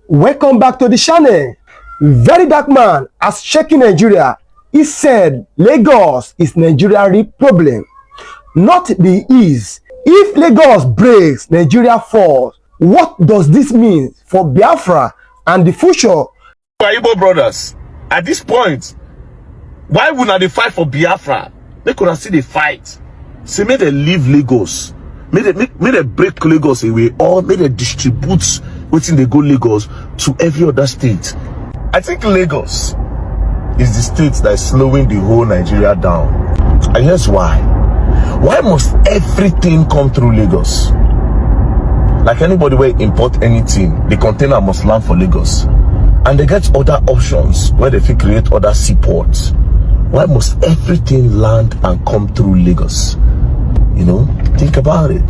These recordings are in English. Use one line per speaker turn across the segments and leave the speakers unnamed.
Welcome back to the channel. Verydarkman has shaken Nigeria. He said Lagos is Nigeria's real problem, not the east. If Lagos breaks, Nigeria falls. What does this mean for Biafra and the future?
My Igbo brothers, at this point, why would not they fight for Biafra? They could have seen the fight. Say, may they leave Lagos. May they break Lagos away, or may they distribute within they go Lagos to every other state. I think Lagos is the state that is slowing the whole Nigeria down. And here's why. Why must everything come through Lagos? Like anybody will import anything, the container must land for Lagos. And they get other options where they can create other seaports. Why must everything land and come through Lagos? You know, think about it.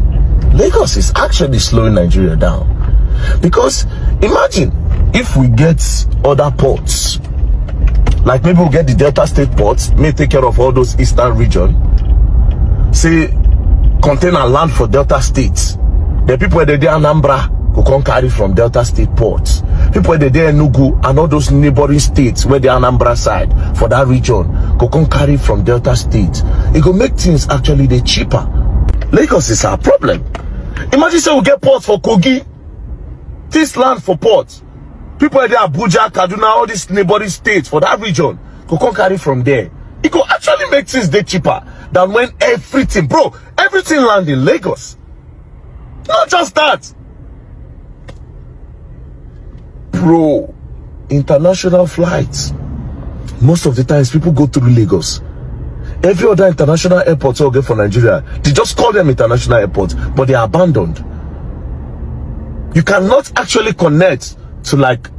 Lagos is actually slowing Nigeria down. Because imagine if we get other ports, like maybe we'll get the Delta State ports, may take care of all those eastern region. Say, container land for Delta States. The people where they do Anambra who can carry from Delta State ports. People where they do Enugu and all those neighboring states where the Anambra side for that region who can carry from Delta State. It will make things actually the cheaper. Lagos is our problem. Imagine say we get ports for Kogi. This land for ports. People where they Abuja, Kaduna, all these neighboring states for that region who can carry from there. It could actually make things the cheaper than when everything, bro, everything land in Lagos. Not just that. Bro, international flights. Most of the times people go through Lagos. Every other international airport all get for Nigeria, they just call them international airports, but they are abandoned. You cannot actually connect to like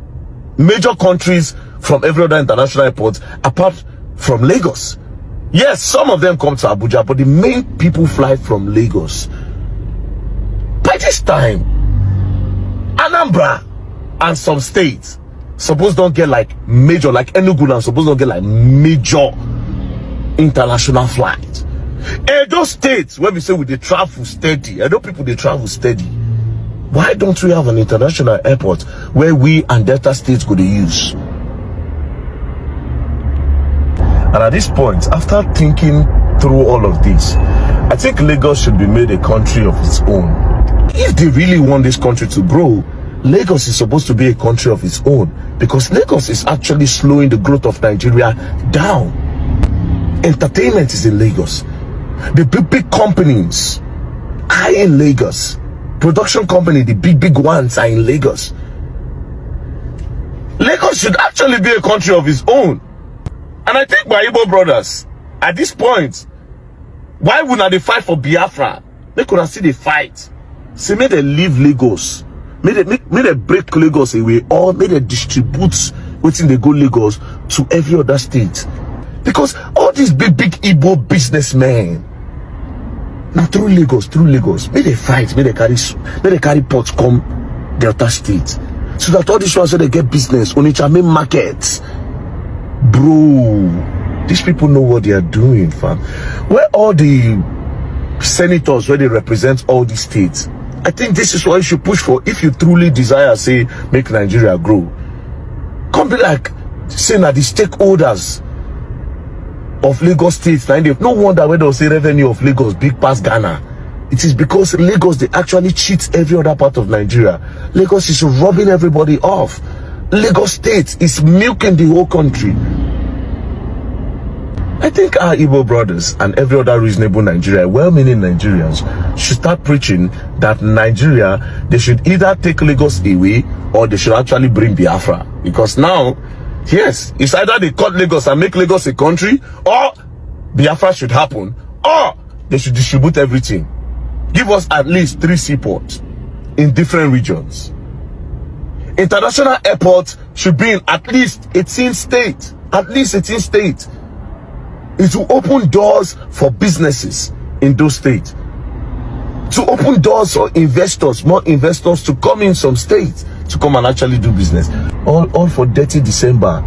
major countries from every other international airport apart from Lagos. Yes, some of them come to Abuja, but the main people fly from Lagos. By this time, Anambra and some states suppose don't get like major, like Enugu and suppose don't get like major international flight. Those states where we say we they travel steady, I know people they travel steady. Why don't we have an international airport where we and Delta states could use? And at this point, after thinking through all of this, I think Lagos should be made a country of its own. If they really want this country to grow, Lagos is supposed to be a country of its own, because Lagos is actually slowing the growth of Nigeria down. Entertainment is in Lagos. The big companies are in Lagos. Production company, the big ones are in Lagos. Lagos should actually be a country of its own. And I think my Igbo brothers, at this point, why would not they fight for Biafra? They could have seen the fight. Say, may they leave Lagos. May they break Lagos away, or may they distribute within they go Lagos to every other state. Because all these big Igbo businessmen, now through Lagos, may they fight, may they carry ports come Delta State, so that all these ones where they get business on each main markets. Bro, these people know what they are doing, fam. Where all the senators where they represent all these states, I think this is what you should push for if you truly desire, say, make Nigeria grow. Come be like saying that the stakeholders of Lagos State, no wonder when they'll say revenue of Lagos big past Ghana. It is because Lagos, they actually cheat every other part of Nigeria. Lagos is robbing everybody off. Lagos State is milking the whole country. I think our Igbo brothers and every other reasonable Nigeria, well-meaning Nigerians, should start preaching that Nigeria, they should either take Lagos away or they should actually bring Biafra. Because now, yes, it's either they cut Lagos and make Lagos a country, or Biafra should happen, or they should distribute everything. Give us at least 3 seaports in different regions. International airports should be in at least 18 states. At least 18 states. It will open doors for businesses in those states. To open doors for investors, more investors to come in some states to come and actually do business. All for dirty December.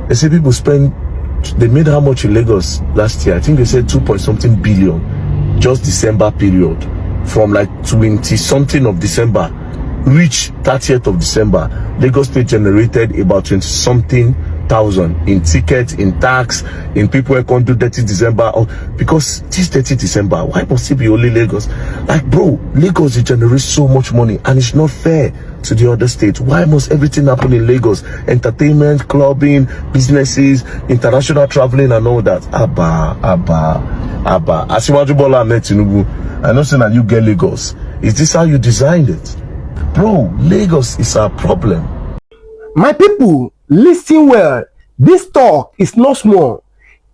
They say people spend, they made how much in Lagos last year? I think they said 2.something billion just December period, from like 20 something of December reach 30th of December, Lagos State generated about 20-something thousand in tickets, in tax, in people who can't do 30 December. Because this 30 December, why must it be only Lagos? Like, bro, Lagos, it generates so much money and it's not fair to the other states. Why must everything happen in Lagos? Entertainment, clubbing, businesses, international traveling and all that. Abba. Asiwaju Bola Ahmed Tinubu, I know saying that you get Lagos. Is this how you designed it? Bro, Lagos is our problem.
My people, listen well. This talk is not small.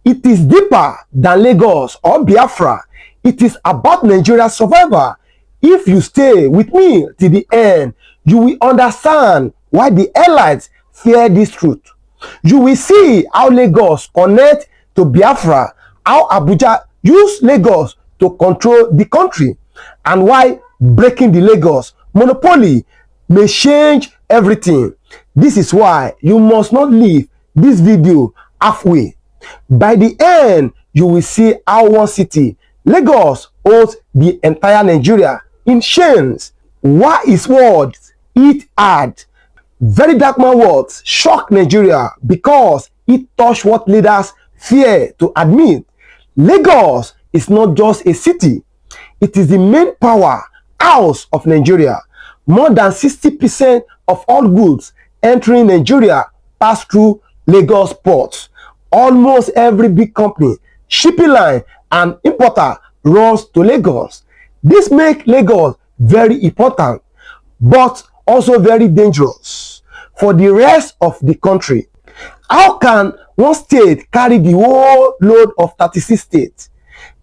It is deeper than Lagos or Biafra. It is about Nigeria's survival. If you stay with me till the end, you will understand why the elites fear this truth. You will see how Lagos connect to Biafra, how Abuja use Lagos to control the country, and why breaking the Lagos monopoly may change everything. This is why you must not leave this video halfway. By the end, you will see how one city, Lagos, holds the entire Nigeria in chains. Why his words hit hard. Verydarkman words shock Nigeria because it touched what leaders fear to admit. Lagos is not just a city. It is the main power house of Nigeria. More than 60% of all goods entering Nigeria pass through Lagos ports. Almost every big company, shipping line, and importer runs to Lagos. This makes Lagos very important, but also very dangerous for the rest of the country. How can one state carry the whole load of 36 states?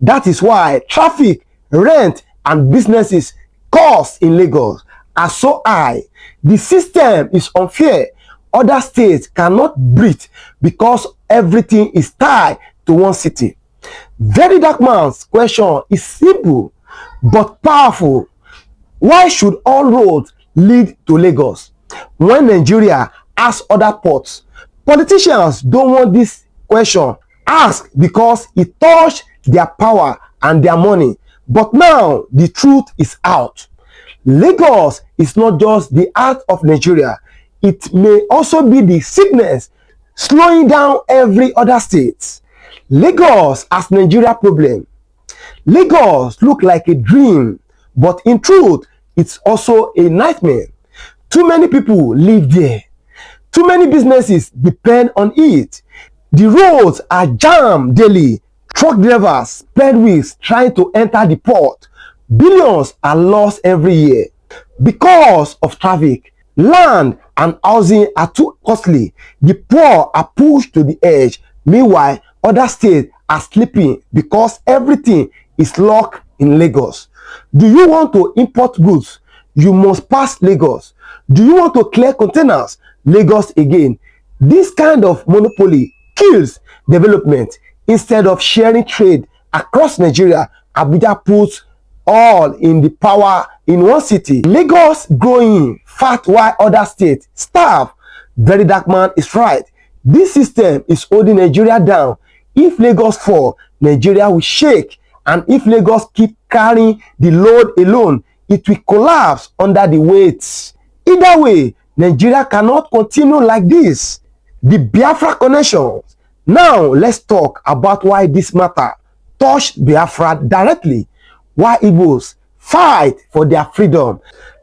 That is why traffic, rent, and businesses costs in Lagos are so high. The system is unfair. Other states cannot breathe because everything is tied to one city. Verydarkman's question is simple but powerful. Why should all roads lead to Lagos when Nigeria has other ports? Politicians don't want this question asked because it touched their power and their money. But now the truth is out. Lagos is not just the heart of Nigeria. It may also be the sickness slowing down every other state. Lagos as Nigeria problem. Lagos look like a dream, but in truth, it's also a nightmare. Too many people live there. Too many businesses depend on it. The roads are jammed daily. Truck drivers spend weeks trying to enter the port. Billions are lost every year. Because of traffic, land and housing are too costly. The poor are pushed to the edge. Meanwhile, other states are sleeping because everything is locked in Lagos. Do you want to import goods? You must pass Lagos. Do you want to clear containers? Lagos again. This kind of monopoly kills development. Instead of sharing trade across Nigeria, Abuja puts all in the power in one city. Lagos growing fat while other states starve. Verydarkman is right. This system is holding Nigeria down. If Lagos fall, Nigeria will shake. And if Lagos keep carrying the load alone, it will collapse under the weight. Either way, Nigeria cannot continue like this. The Biafra connections. Now, let's talk about why this matter touched Biafra directly. Why Igbos fight for their freedom.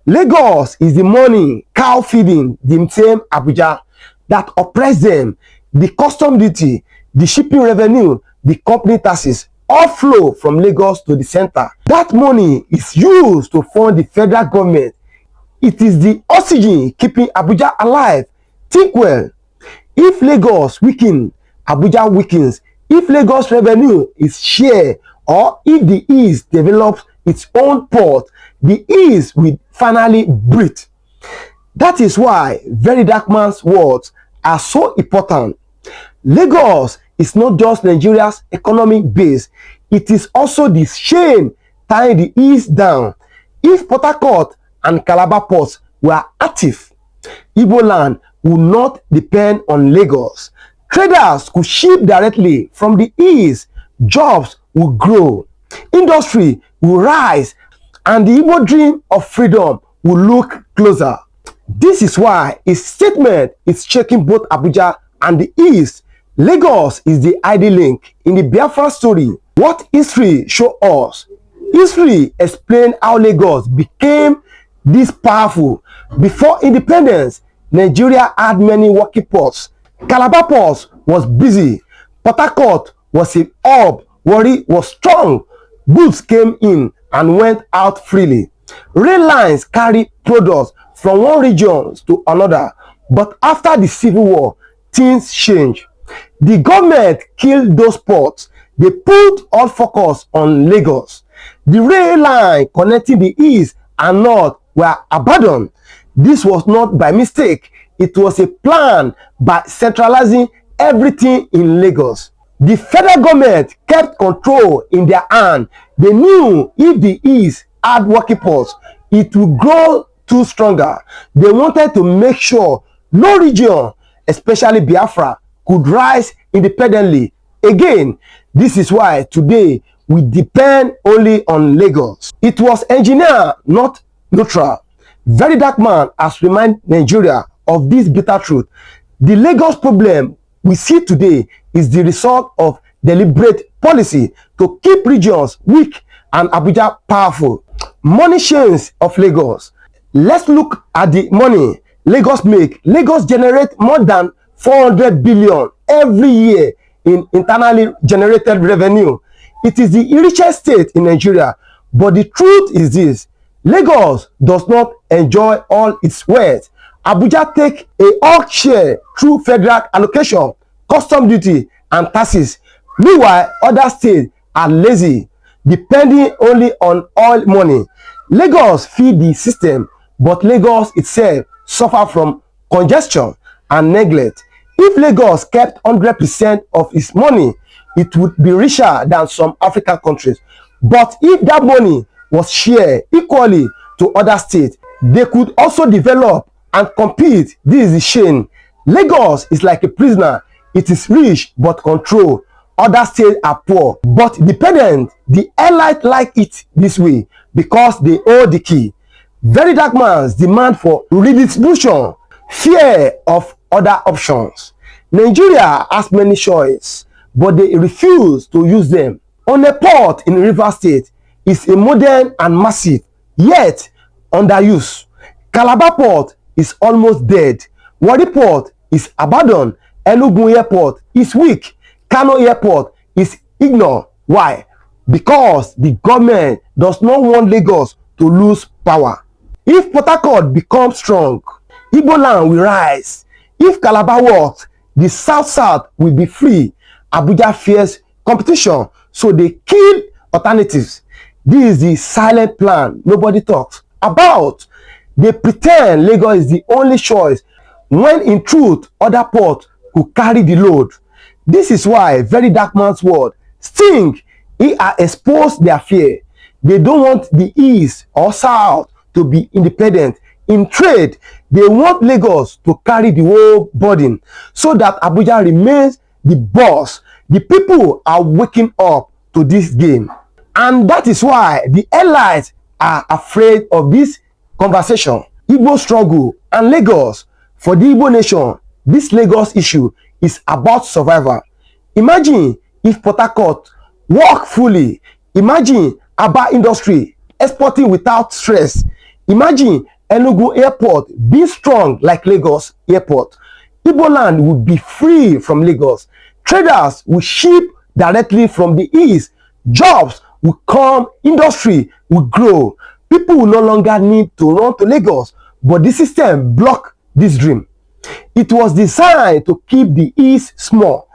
Lagos is the money cow feeding the same Abuja that oppress them. The custom duty, the shipping revenue, the company taxes all flow from Lagos to the center. That money is used to fund the federal government. It is the oxygen keeping Abuja alive. Think well. If Lagos weakens, Abuja weakens. If Lagos revenue is shared, or if the East develops its own port, the East will finally breathe. That is why Verydarkman's words are so important. Lagos is not just Nigeria's economic base, it is also the chain tying the East down. If Port Harcourt and Calabar ports were active, Igbo land would not depend on Lagos. Traders could ship directly from the East. Jobs will grow. Industry will rise. And the Igbo dream of freedom will look closer. This is why his statement is shaking both Abuja and the East. Lagos is the ID link in the Biafra story. What history shows us? History explains how Lagos became this powerful. Before independence, Nigeria had many working ports. Calabar Port was busy. Port Harcourt was a hub. Warri was strong. Goods came in and went out freely. Rail lines carried products from one region to another. But after the Civil War, things changed. The government killed those ports. They put all focus on Lagos. The rail line connecting the East and North were abandoned. This was not by mistake. It was a plan by centralizing everything in Lagos. The federal government kept control in their hand. They knew if the East had working ports, it would grow too stronger. They wanted to make sure no region, especially Biafra, could rise independently. Again, this is why today we depend only on Lagos. It was engineered, not neutral. Verydarkman has reminded Nigeria of this bitter truth. The Lagos problem we see today is the result of deliberate policy to keep regions weak and Abuja powerful. Money chains of Lagos. Let's look at the money Lagos make. Lagos generate more than 400 billion every year in internally generated revenue. It is the richest state in Nigeria. But the truth is this: Lagos does not enjoy all its wealth. Abuja take a hawk share through federal allocation, custom duty, and taxes. Meanwhile, other states are lazy, depending only on oil money. Lagos feed the system, but Lagos itself suffer from congestion and neglect. If Lagos kept 100% of its money, it would be richer than some African countries. But if that money was shared equally to other states, they could also develop and compete. This is the shame. Lagos is like a prisoner. It is rich but controlled. Other states are poor but dependent. The elite like it this way because they hold the key. Verydarkman's demand for redistribution, fear of other options. Nigeria has many choices, but they refuse to use them. On a port in Rivers State is a modern and massive, yet underused. Calabar Port is almost dead. Warri Port is abandoned. Enugu Airport is weak. Kano Airport is ignored. Why? Because the government does not want Lagos to lose power. If Port Harcourt becomes strong, Igbo land will rise. If Calabar works, the South will be free. Abuja fears competition, so they kill alternatives. This is the silent plan nobody talks about. They pretend Lagos is the only choice, when in truth, other ports could carry the load. This is why Verydarkman's word sting. He has exposed their fear. They don't want the East or South to be independent. In trade, they want Lagos to carry the whole burden so that Abuja remains the boss. The people are waking up to this game. And that is why the allies are afraid of this conversation. Igbo struggle and Lagos. For the Igbo nation, this Lagos issue is about survival. Imagine if Port Harcourt work fully. Imagine Aba industry exporting without stress. Imagine Enugu Airport being strong like Lagos Airport. Igbo land would be free from Lagos. Traders will ship directly from the East. Jobs will come. Industry will grow. People will no longer need to run to Lagos. But the system blocked this dream. It was designed to keep the East small.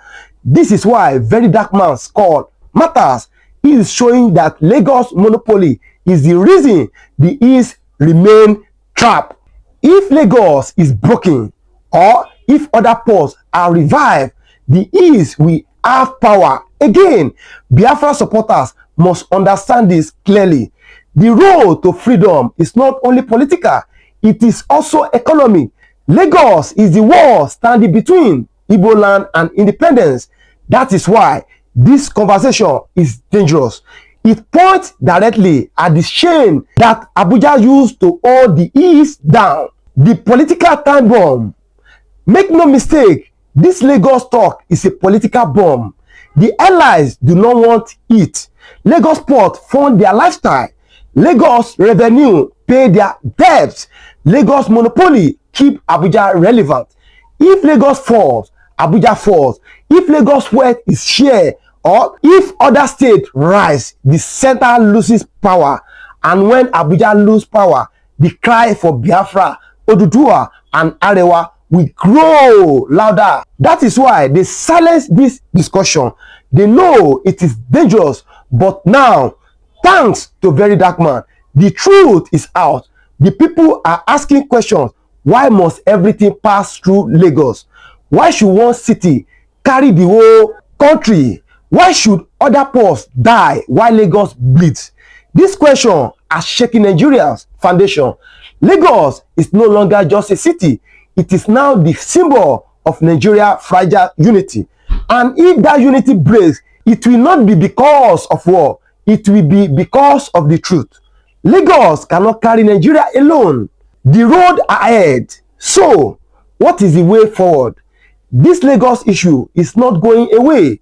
This is why Verydarkman's call matters. He is showing that Lagos monopoly is the reason the East remain trapped. If Lagos is broken, or if other ports are revived, the East will have power again. Biafra supporters must understand this clearly. The road to freedom is not only political, it is also economic. Lagos is the wall standing between Igbo land and independence. That is why this conversation is dangerous. It points directly at the shame that Abuja used to hold the East down. The political time bomb. Make no mistake, this Lagos talk is a political bomb. The allies do not want it. Lagos port fund their lifestyle. Lagos revenue pay their debts. Lagos monopoly keep Abuja relevant. If Lagos falls, Abuja falls. If Lagos wealth is shared, or if other states rise, the center loses power. And when Abuja lose power, the cry for Biafra, Oduduwa, and Arewa will grow louder. That is why they silence this discussion. They know it is dangerous, but now, thanks to Verydarkman, the truth is out. The people are asking questions. Why must everything pass through Lagos? Why should one city carry the whole country? Why should other ports die while Lagos bleeds? This question has shaken Nigeria's foundation. Lagos is no longer just a city. It is now the symbol of Nigeria's fragile unity. And if that unity breaks, it will not be because of war. It will be because of the truth. Lagos cannot carry Nigeria alone. The road ahead. So, what is the way forward? This Lagos issue is not going away.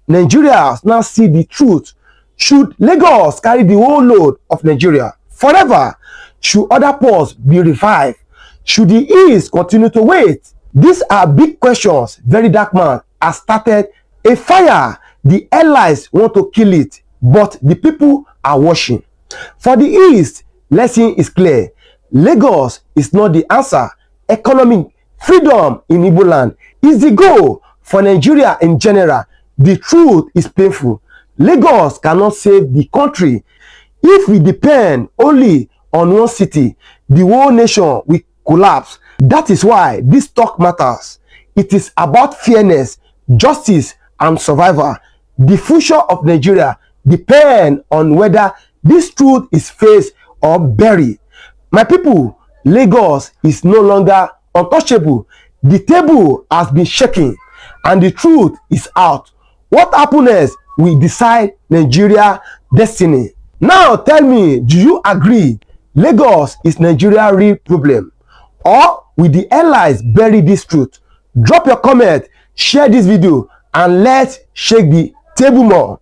Nigerians now see the truth. Should Lagos carry the whole load of Nigeria forever? Should other ports be revived? Should the East continue to wait? These are big questions. Verydarkman has started a fire. The allies want to kill it, but the people are watching. For the East, lesson is clear. Lagos is not the answer. Economic freedom in Igbo land is the goal. For Nigeria in general, the truth is painful. Lagos cannot save the country. If we depend only on one city, the whole nation will collapse. That is why this talk matters. It is about fairness, justice, and survival. The future of Nigeria depends on whether this truth is faced or buried. My people, Lagos is no longer untouchable. The table has been shaken and the truth is out. What happens will decide Nigeria's destiny. Now tell me, do you agree Lagos is Nigeria's real problem? Or will the allies bury this truth? Drop your comment, share this video, and let's shake the table more.